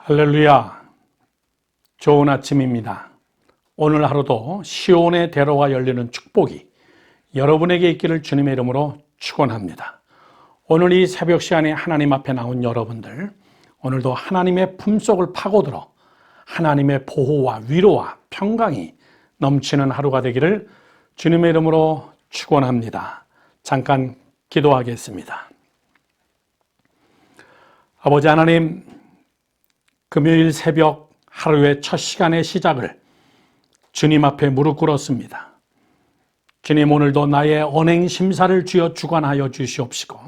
할렐루야, 좋은 아침입니다. 오늘 하루도 시온의 대로가 열리는 축복이 여러분에게 있기를 주님의 이름으로 축원합니다. 오늘 이 새벽 시간에 하나님 앞에 나온 여러분들, 오늘도 하나님의 품속을 파고들어 하나님의 보호와 위로와 평강이 넘치는 하루가 되기를 주님의 이름으로 축원합니다. 잠깐 기도하겠습니다. 아버지 하나님, 금요일 새벽 하루의 첫 시간의 시작을 주님 앞에 무릎 꿇었습니다. 주님, 오늘도 나의 언행 심사를 주여 주관하여 주시옵시고,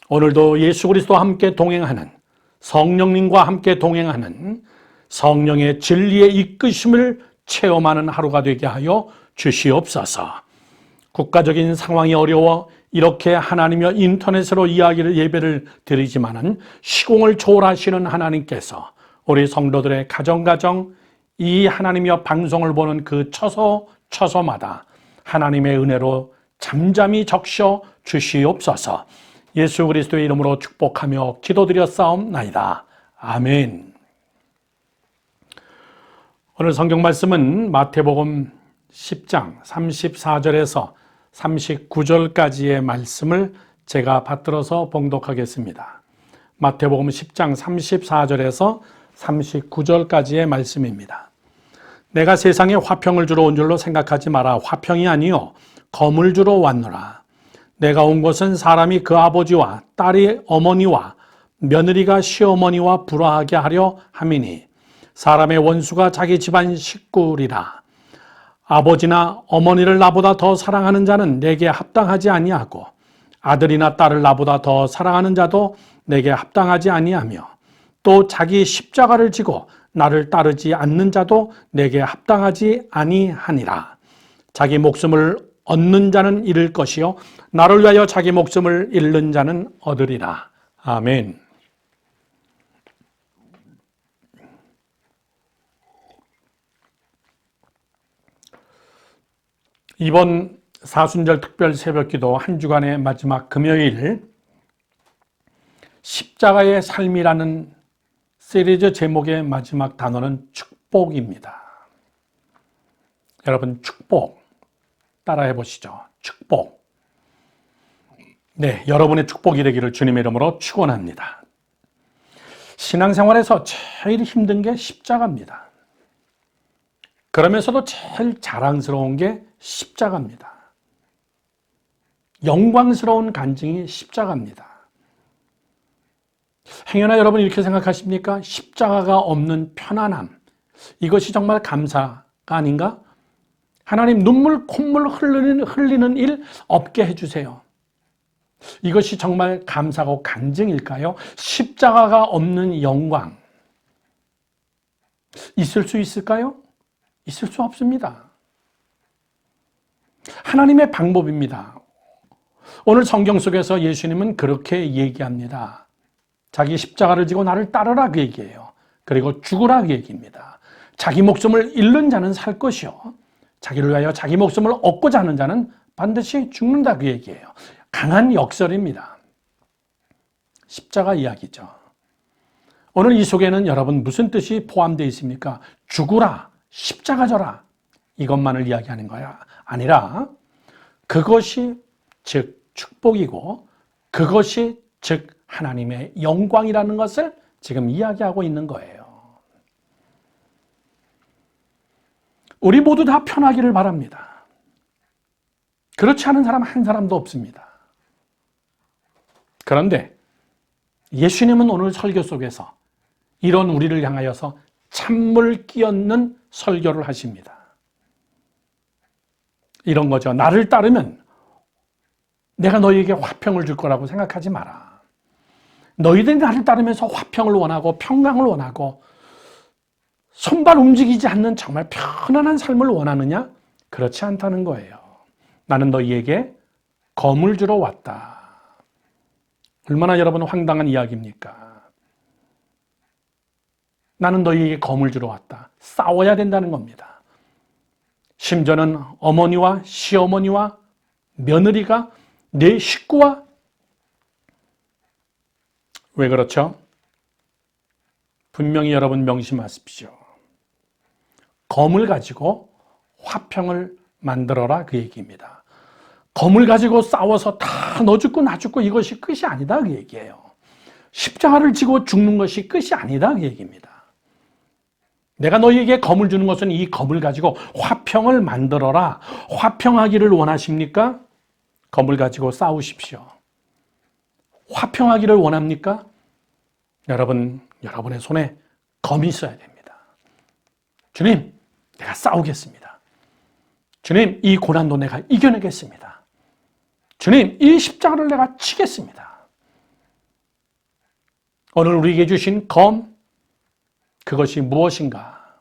오늘도 예수 그리스도와 함께 동행하는, 성령님과 함께 동행하는 성령의 진리의 이끄심을 체험하는 하루가 되게 하여 주시옵소서. 국가적인 상황이 어려워 이렇게 하나님과 인터넷으로 예배를 드리지만은 시공을 초월하시는 하나님께서 우리 성도들의 가정 이 하나님의 방송을 보는 그 처소마다 하나님의 은혜로 잠잠히 적셔 주시옵소서. 예수 그리스도의 이름으로 축복하며 기도드렸사옵나이다. 아멘. 오늘 성경 말씀은 마태복음 10장 34절에서 39절까지의 말씀을 제가 받들어서 봉독하겠습니다. 마태복음 10장 34절에서 39절까지의 말씀입니다. 내가 세상에 화평을 주러 온 줄로 생각하지 마라. 화평이 아니요 검을 주러 왔노라. 내가 온 것은 사람이 그 아버지와 딸이 어머니와 며느리가 시어머니와 불화하게 하려 함이니 사람의 원수가 자기 집안 식구리라. 아버지나 어머니를 나보다 더 사랑하는 자는 내게 합당하지 아니하고 아들이나 딸을 나보다 더 사랑하는 자도 내게 합당하지 아니하며 또 자기 십자가를 지고 나를 따르지 않는 자도 내게 합당하지 아니하니라. 자기 목숨을 얻는 자는 잃을 것이요 나를 위하여 자기 목숨을 잃는 자는 얻으리라. 아멘. 이번 사순절 특별 새벽기도 한 주간의 마지막 금요일, 십자가의 삶이라는 시리즈 제목의 마지막 단어는 축복입니다. 여러분, 축복 따라해 보시죠. 축복. 네, 여러분의 축복이 되기를 주님의 이름으로 축원합니다. 신앙생활에서 제일 힘든 게 십자가입니다. 그러면서도 제일 자랑스러운 게 십자가입니다. 영광스러운 간증이 십자가입니다. 행여나 여러분 이렇게 생각하십니까? 십자가가 없는 편안함, 이것이 정말 감사가 아닌가? 하나님, 눈물 콧물 흘리는 일 없게 해주세요. 이것이 정말 감사고 간증일까요? 십자가가 없는 영광 있을 수 있을까요? 있을 수 없습니다. 하나님의 방법입니다. 오늘 성경 속에서 예수님은 그렇게 얘기합니다. 자기 십자가를 지고 나를 따르라 그 얘기예요. 그리고 죽으라 그 얘기입니다. 자기 목숨을 잃는 자는 살 것이요 자기를 위하여 자기 목숨을 얻고자 하는 자는 반드시 죽는다 그 얘기예요. 강한 역설입니다. 십자가 이야기죠. 오늘 이 속에는 여러분 무슨 뜻이 포함되어 있습니까? 죽으라, 십자가 져라, 이것만을 이야기하는 거야 아니라 그것이 즉 축복이고 그것이 즉 하나님의 영광이라는 것을 지금 이야기하고 있는 거예요. 우리 모두 다 편하기를 바랍니다. 그렇지 않은 사람 한 사람도 없습니다. 그런데 예수님은 오늘 설교 속에서 이런 우리를 향하여서 찬물 끼얹는 설교를 하십니다. 이런 거죠. 나를 따르면 내가 너희에게 화평을 줄 거라고 생각하지 마라. 너희들이 나를 따르면서 화평을 원하고 평강을 원하고 손발 움직이지 않는 정말 편안한 삶을 원하느냐? 그렇지 않다는 거예요. 나는 너희에게 검을 주러 왔다. 얼마나 여러분 황당한 이야기입니까? 나는 너희에게 검을 주러 왔다. 싸워야 된다는 겁니다. 심지어는 어머니와 시어머니와 며느리가 내 식구와 왜 그렇죠? 분명히 여러분 명심하십시오. 검을 가지고 화평을 만들어라 그 얘기입니다. 검을 가지고 싸워서 다 너 죽고 나 죽고 이것이 끝이 아니다 그 얘기예요. 십자가를 지고 죽는 것이 끝이 아니다 그 얘기입니다. 내가 너희에게 검을 주는 것은 이 검을 가지고 화평을 만들어라. 화평하기를 원하십니까? 검을 가지고 싸우십시오. 화평하기를 원합니까? 여러분의 손에 검이 있어야 됩니다. 주님, 내가 싸우겠습니다. 주님, 이 고난도 내가 이겨내겠습니다. 주님, 이 십자가를 내가 치겠습니다. 오늘 우리에게 주신 검, 그것이 무엇인가?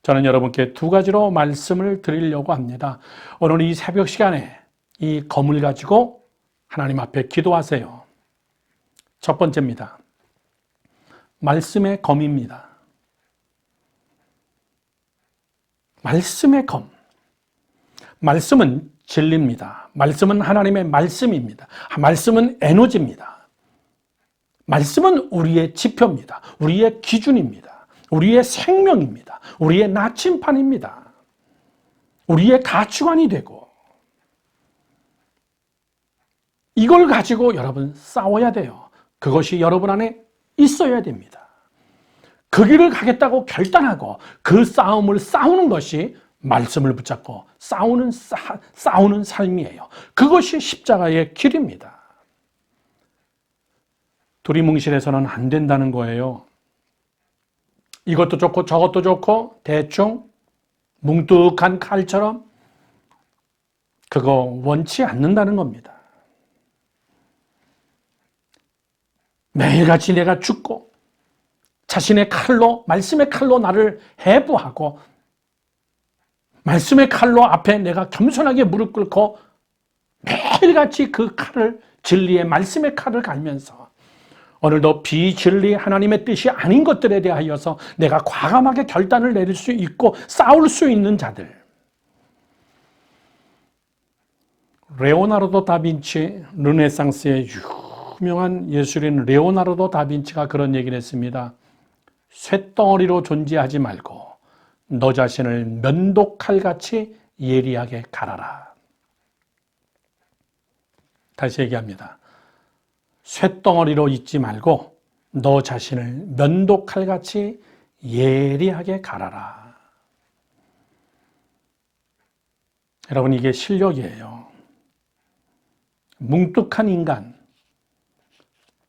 저는 여러분께 두 가지로 말씀을 드리려고 합니다. 오늘 이 새벽 시간에 이 검을 가지고 하나님 앞에 기도하세요. 첫 번째입니다. 말씀의 검입니다. 말씀의 검. 말씀은 진리입니다. 말씀은 하나님의 말씀입니다. 말씀은 에너지입니다. 말씀은 우리의 지표입니다. 우리의 기준입니다. 우리의 생명입니다. 우리의 나침판입니다. 우리의 가치관이 되고 이걸 가지고 여러분 싸워야 돼요. 그것이 여러분 안에 있어야 됩니다. 그 길을 가겠다고 결단하고 그 싸움을 싸우는 것이 말씀을 붙잡고 싸우는 삶이에요. 그것이 십자가의 길입니다. 두리뭉실해서는 안 된다는 거예요. 이것도 좋고 저것도 좋고 대충 뭉뚝한 칼처럼 그거 원치 않는다는 겁니다. 매일같이 내가 죽고 자신의 칼로, 말씀의 칼로 나를 해부하고 말씀의 칼로 앞에 내가 겸손하게 무릎 꿇고 매일같이 그 칼을, 진리의 말씀의 칼을 갈면서 오늘도 비진리 하나님의 뜻이 아닌 것들에 대하여서 내가 과감하게 결단을 내릴 수 있고 싸울 수 있는 자들. 레오나르도 다빈치, 르네상스의 유명한 예술인 레오나르도 다빈치가 그런 얘기를 했습니다. 쇳덩어리로 존재하지 말고 너 자신을 면도칼같이 예리하게 갈아라. 다시 얘기합니다. 쇳덩어리로 있지 말고 너 자신을 면도칼같이 예리하게 갈아라. 여러분, 이게 실력이에요. 뭉뚝한 인간.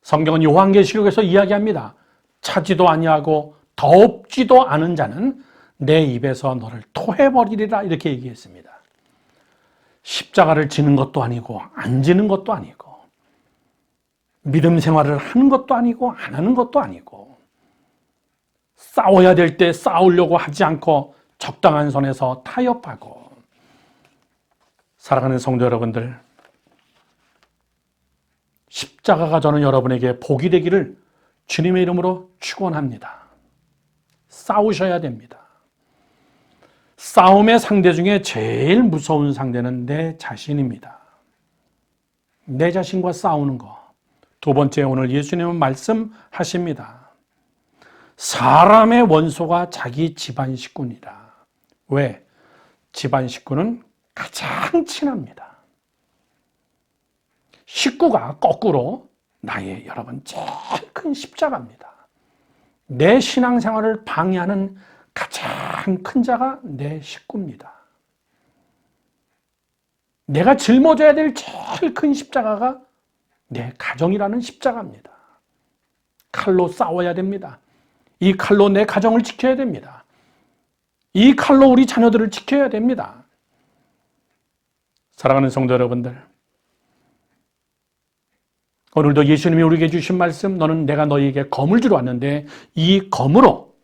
성경은 요한계시록에서 이야기합니다. 차지도 아니하고 덥지도 않은 자는 내 입에서 너를 토해버리리라 이렇게 얘기했습니다. 십자가를 지는 것도 아니고 안 지는 것도 아니고 믿음 생활을 하는 것도 아니고 안 하는 것도 아니고 싸워야 될 때 싸우려고 하지 않고 적당한 선에서 타협하고 사랑하는 성도 여러분들, 십자가가 저는 여러분에게 복이 되기를 주님의 이름으로 축원합니다. 싸우셔야 됩니다. 싸움의 상대 중에 제일 무서운 상대는 내 자신입니다. 내 자신과 싸우는 거. 두 번째, 오늘 예수님은 말씀하십니다. 사람의 원소가 자기 집안 식구니라. 왜? 집안 식구는 가장 친합니다. 식구가 거꾸로 나의 여러분 제일 큰 십자가입니다. 내 신앙생활을 방해하는 가장 큰 자가 내 식구입니다. 내가 짊어져야 될 제일 큰 십자가가 내 가정이라는 십자가입니다. 칼로 싸워야 됩니다. 이 칼로 내 가정을 지켜야 됩니다. 이 칼로 우리 자녀들을 지켜야 됩니다. 사랑하는 성도 여러분들, 오늘도 예수님이 우리에게 주신 말씀, 너는 내가 너희에게 검을 주러 왔는데 이 검으로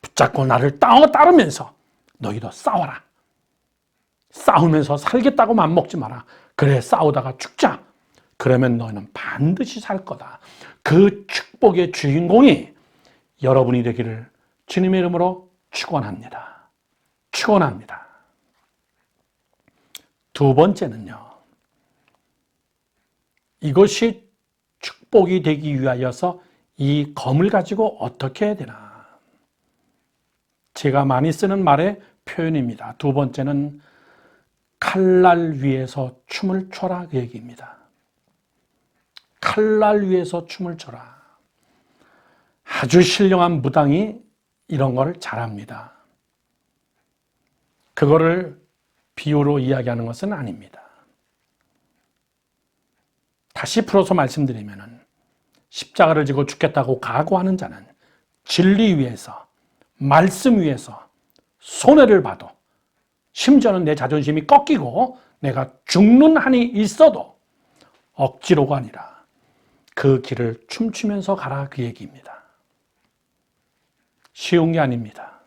붙잡고 나를 따르면서 너희도 싸워라. 싸우면서 살겠다고 맘먹지 마라. 그래, 싸우다가 죽자. 그러면 너희는 반드시 살 거다. 그 축복의 주인공이 여러분이 되기를 주님의 이름으로 축원합니다. 축원합니다. 두 번째는요, 이것이 축복이 되기 위하여서 이 검을 가지고 어떻게 해야 되나? 제가 많이 쓰는 말의 표현입니다. 두 번째는 칼날 위에서 춤을 춰라 그 얘기입니다. 칼날 위에서 춤을 춰라. 아주 신령한 무당이 이런 걸 잘합니다. 그거를 비유로 이야기하는 것은 아닙니다. 다시 풀어서 말씀드리면 십자가를 지고 죽겠다고 각오하는 자는 진리 위에서, 말씀 위에서 손해를 봐도, 심지어는 내 자존심이 꺾이고 내가 죽는 한이 있어도 억지로가 아니라 그 길을 춤추면서 가라 그 얘기입니다. 쉬운 게 아닙니다.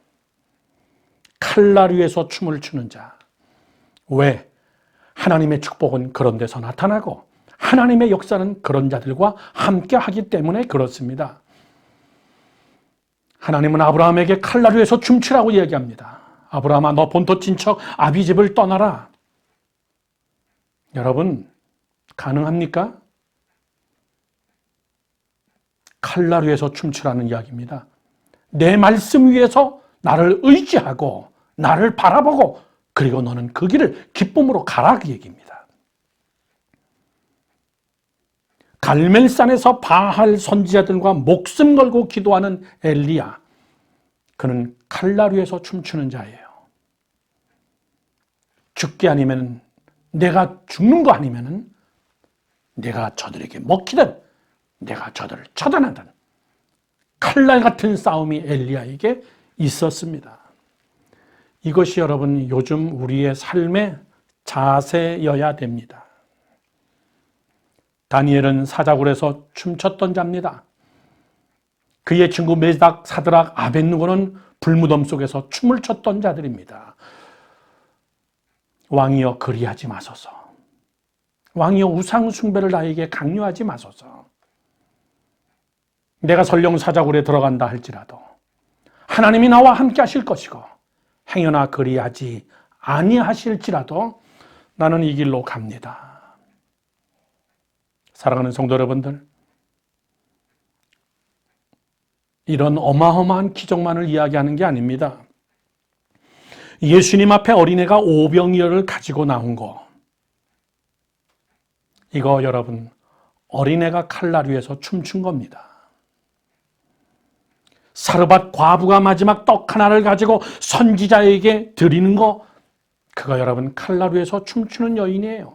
칼날 위에서 춤을 추는 자. 왜? 하나님의 축복은 그런 데서 나타나고 하나님의 역사는 그런 자들과 함께 하기 때문에 그렇습니다. 하나님은 아브라함에게 칼날 위에서 춤추라고 이야기합니다. 아브라함아, 너 본토 친척 아비 집을 떠나라. 여러분, 가능합니까? 칼날 위에서 춤추라는 이야기입니다. 내 말씀 위에서 나를 의지하고 나를 바라보고 그리고 너는 그 길을 기쁨으로 가라 그 얘기입니다. 갈멜산에서 바알 선지자들과 목숨 걸고 기도하는 엘리야, 그는 칼날 위에서 춤추는 자예요. 죽기 아니면, 내가 죽는 거 아니면 내가 저들에게 먹히든 내가 저들을 처단하든 칼날 같은 싸움이 엘리야에게 있었습니다. 이것이 여러분 요즘 우리의 삶의 자세여야 됩니다. 다니엘은 사자굴에서 춤췄던 자입니다. 그의 친구 메삭, 사드락, 아벳느고는 불무덤 속에서 춤을 췄던 자들입니다. 왕이여 그리하지 마소서. 왕이여 우상 숭배를 나에게 강요하지 마소서. 내가 설령 사자굴에 들어간다 할지라도 하나님이 나와 함께 하실 것이고 행여나 그리하지 아니하실지라도 나는 이 길로 갑니다. 사랑하는 성도 여러분들, 이런 어마어마한 기적만을 이야기하는 게 아닙니다. 예수님 앞에 어린애가 오병이어를 가지고 나온 거, 이거 여러분 어린애가 칼날 위에서 춤춘 겁니다. 사르밧 과부가 마지막 떡 하나를 가지고 선지자에게 드리는 거, 그거 여러분 칼날 위에서 춤추는 여인이에요.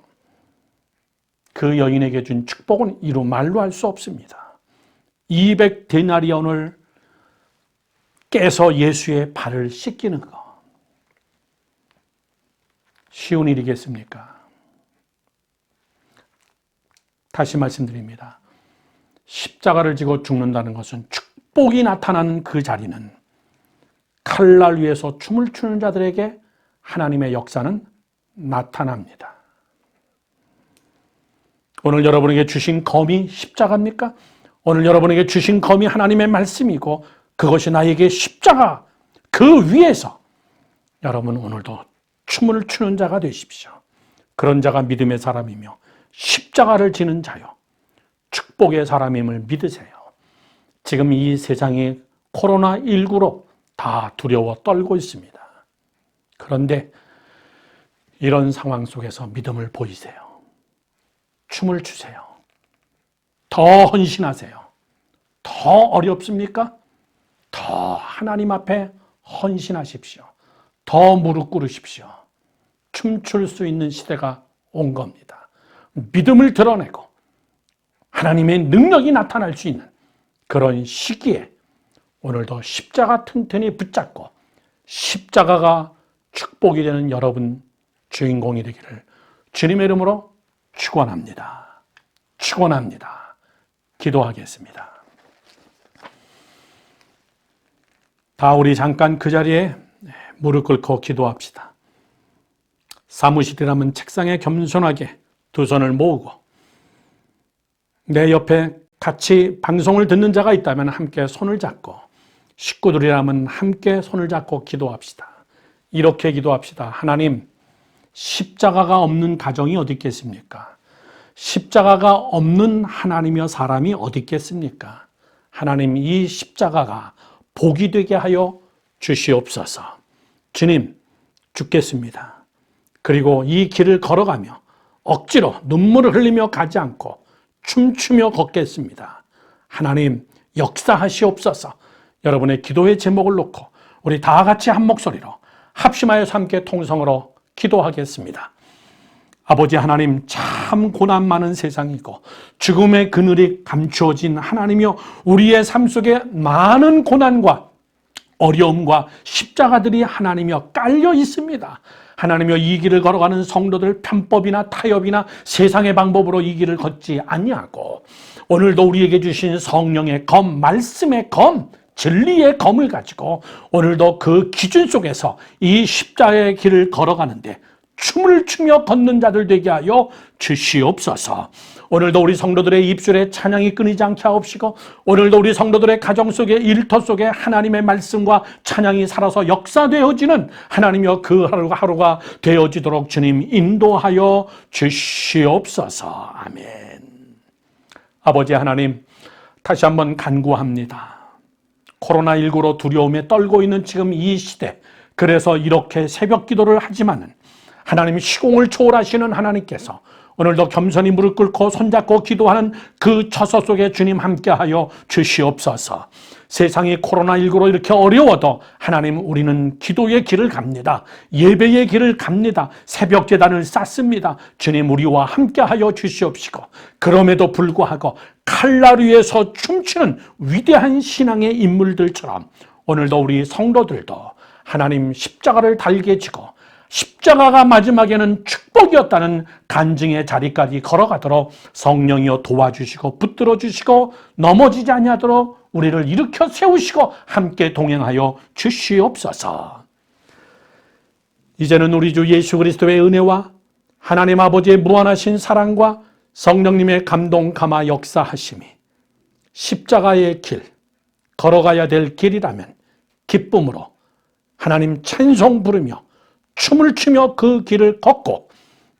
그 여인에게 준 축복은 이루 말로 할 수 없습니다. 200데나리온을 깨서 예수의 발을 씻기는 거, 쉬운 일이겠습니까? 다시 말씀드립니다. 십자가를 지고 죽는다는 것은 축복이 나타나는 그 자리는 칼날 위에서 춤을 추는 자들에게 하나님의 역사는 나타납니다. 오늘 여러분에게 주신 검이 십자가입니까? 오늘 여러분에게 주신 검이 하나님의 말씀이고 그것이 나에게 십자가, 그 위에서 여러분 오늘도 춤을 추는 자가 되십시오. 그런 자가 믿음의 사람이며 십자가를 지는 자요, 축복의 사람임을 믿으세요. 지금 이 세상이 코로나19로 다 두려워 떨고 있습니다. 그런데 이런 상황 속에서 믿음을 보이세요. 춤을 추세요. 더 헌신하세요. 더 어렵습니까? 더 하나님 앞에 헌신하십시오. 더 무릎 꿇으십시오. 춤출 수 있는 시대가 온 겁니다. 믿음을 드러내고 하나님의 능력이 나타날 수 있는 그런 시기에 오늘도 십자가 튼튼히 붙잡고 십자가가 축복이 되는 여러분 주인공이 되기를 주님의 이름으로 축원합니다. 축원합니다. 기도하겠습니다. 다 우리 잠깐 그 자리에 무릎 꿇고 기도합시다. 사무실이라면 책상에 겸손하게 두 손을 모으고, 내 옆에 같이 방송을 듣는 자가 있다면 함께 손을 잡고, 식구들이라면 함께 손을 잡고 기도합시다. 이렇게 기도합시다. 하나님, 십자가가 없는 가정이 어디 있겠습니까? 십자가가 없는 하나님이여 사람이 어디 있겠습니까? 하나님 이 십자가가 복이 되게 하여 주시옵소서. 주님, 죽겠습니다. 그리고 이 길을 걸어가며 억지로 눈물을 흘리며 가지 않고 춤추며 걷겠습니다. 하나님 역사하시옵소서. 여러분의 기도의 제목을 놓고 우리 다 같이 한 목소리로 합심하여서 함께 통성으로 기도하겠습니다. 아버지 하나님, 참 고난 많은 세상이고 죽음의 그늘이 감추어진 하나님이여, 우리의 삶 속에 많은 고난과 어려움과 십자가들이 하나님이여 깔려 있습니다. 하나님이여, 이 길을 걸어가는 성도들 편법이나 타협이나 세상의 방법으로 이 길을 걷지 아니하고 오늘도 우리에게 주신 성령의 검, 말씀의 검, 진리의 검을 가지고 오늘도 그 기준 속에서 이 십자가의 길을 걸어가는데 춤을 추며 걷는 자들 되게 하여 주시옵소서. 오늘도 우리 성도들의 입술에 찬양이 끊이지 않게 하옵시고, 오늘도 우리 성도들의 가정 속에, 일터 속에 하나님의 말씀과 찬양이 살아서 역사되어지는 하나님이여, 그 하루가 하루가 되어지도록 주님 인도하여 주시옵소서. 아멘. 아버지 하나님, 다시 한번 간구합니다. 코로나19로 두려움에 떨고 있는 지금 이 시대, 그래서 이렇게 새벽 기도를 하지만은 하나님, 시공을 초월하시는 하나님께서 오늘도 겸손히 무릎 꿇고 손잡고 기도하는 그 처소 속에 주님 함께하여 주시옵소서. 세상이 코로나19로 이렇게 어려워도 하나님, 우리는 기도의 길을 갑니다. 예배의 길을 갑니다. 새벽 제단을 쌓습니다. 주님, 우리와 함께하여 주시옵시고, 그럼에도 불구하고 칼날 위에서 춤추는 위대한 신앙의 인물들처럼 오늘도 우리 성도들도 하나님 십자가를 달게 지고 십자가가 마지막에는 축복이었다는 간증의 자리까지 걸어가도록 성령이여 도와주시고 붙들어 주시고 넘어지지 아니하도록 우리를 일으켜 세우시고 함께 동행하여 주시옵소서. 이제는 우리 주 예수 그리스도의 은혜와 하나님 아버지의 무한하신 사랑과 성령님의 감동 감화 역사하심이 십자가의 길, 걸어가야 될 길이라면 기쁨으로 하나님 찬송 부르며 춤을 추며 그 길을 걷고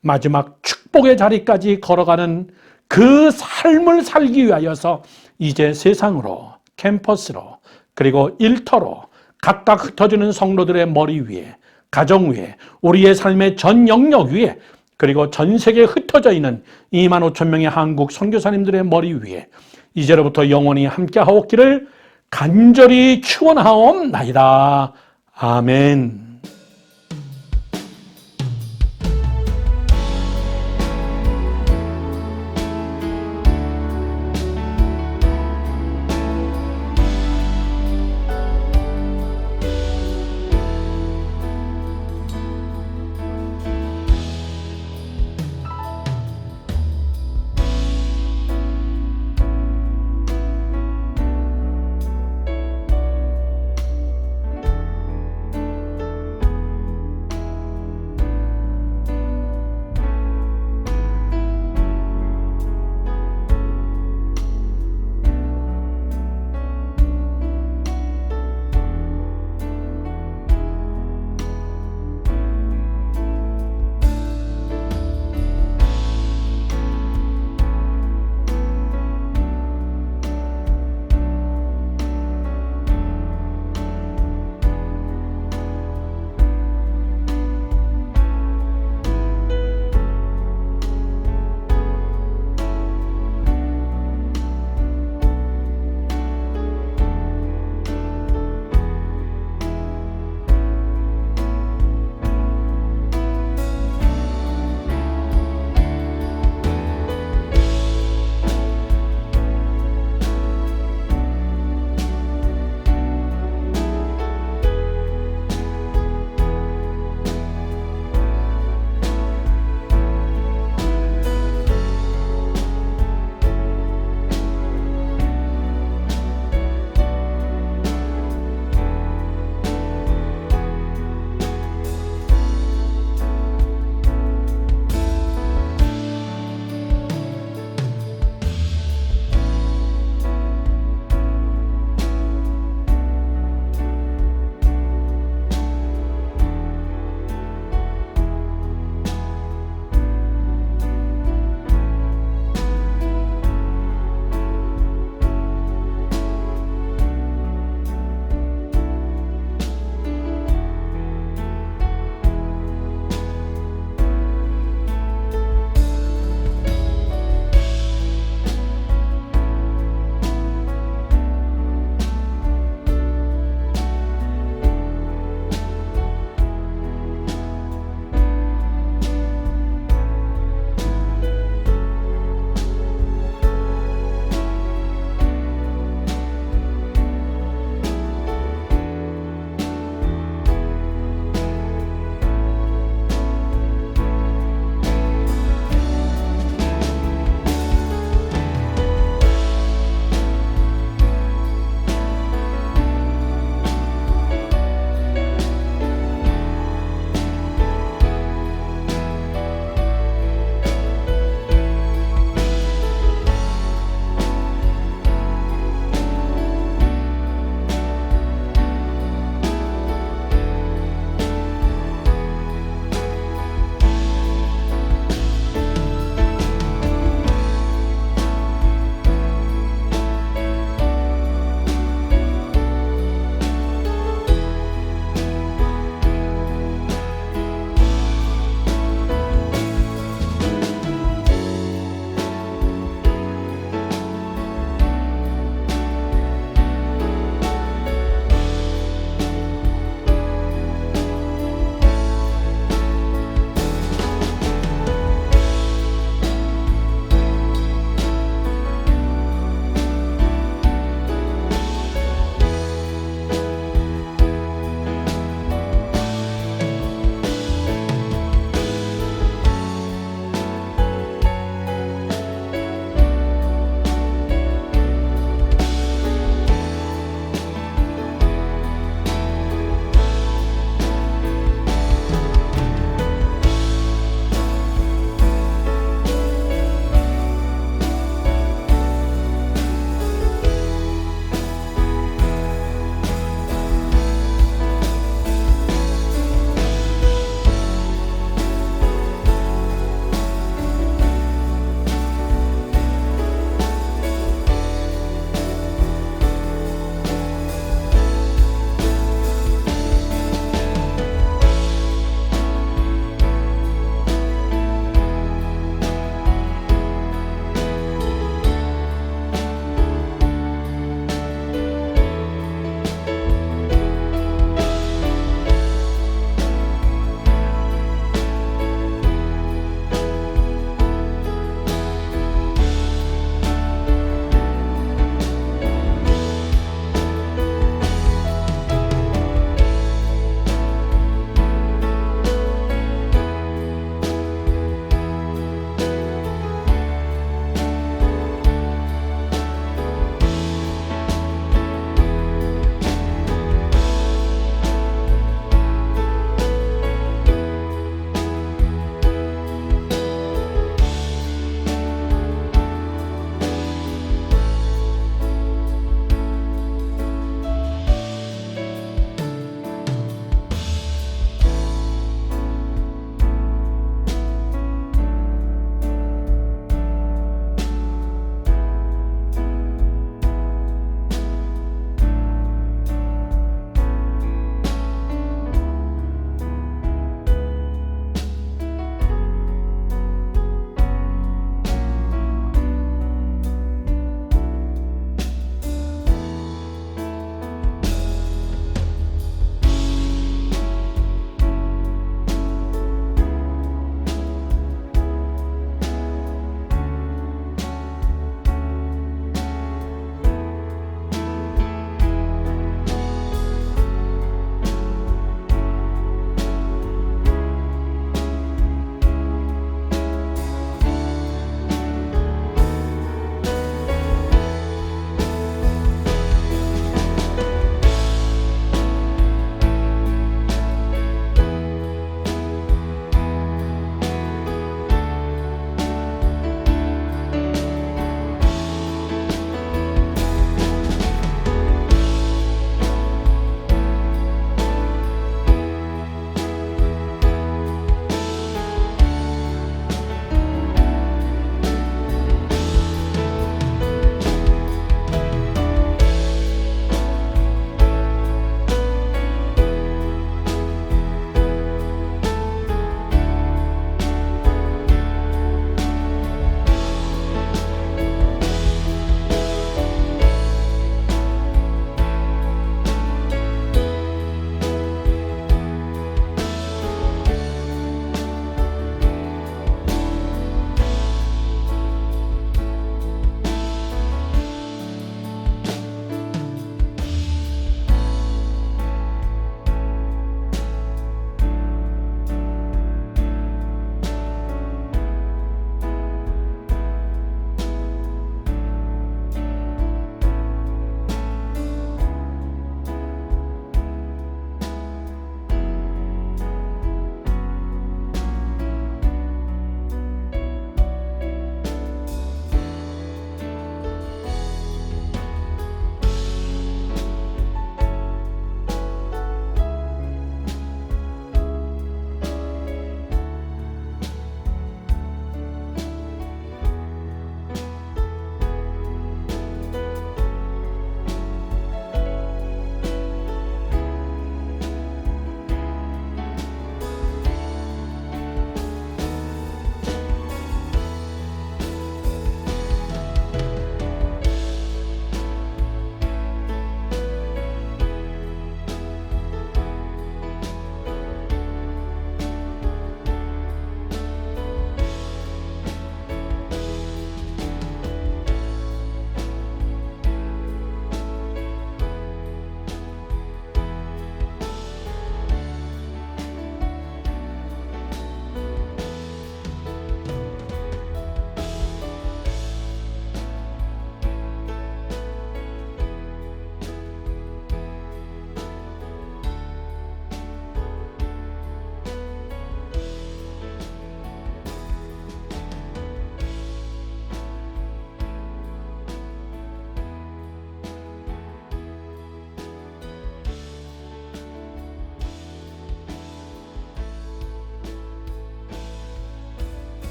마지막 축복의 자리까지 걸어가는 그 삶을 살기 위하여서 이제 세상으로, 캠퍼스로, 그리고 일터로 각각 흩어지는 성도들의 머리 위에, 가정 위에, 우리의 삶의 전 영역 위에, 그리고 전 세계에 흩어져 있는 2만 5천 명의 한국 선교사님들의 머리 위에 이제로부터 영원히 함께하옵기를 간절히 축원하옵나이다. 아멘.